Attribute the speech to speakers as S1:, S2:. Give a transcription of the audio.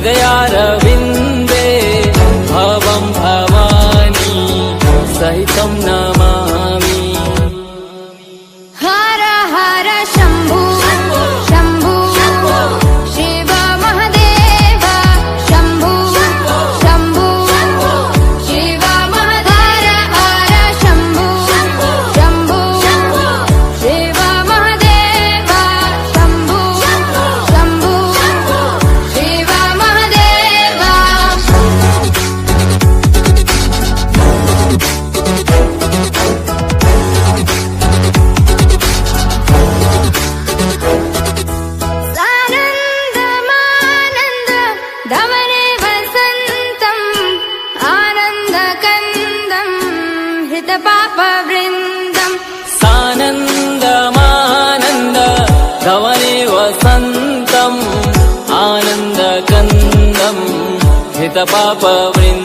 S1: हृदयारविन्दे भवं भवानी सहितं नमामि।
S2: हर हर शम्भो शम्भो शिव महदेव शम्भो शम्भो शिव महदेव। हर शम्भो शम्भो शिव महदेव शम्भो शम्भो शिव महदेव। सानन्दमानन्द धवने वसन्तम् आनन्दकन्दम् हृतपापवृन्दम्।
S1: सानन्दमानन्द धवने वसन्तम् आनन्दकन्दम् हितपापवृन्दम्।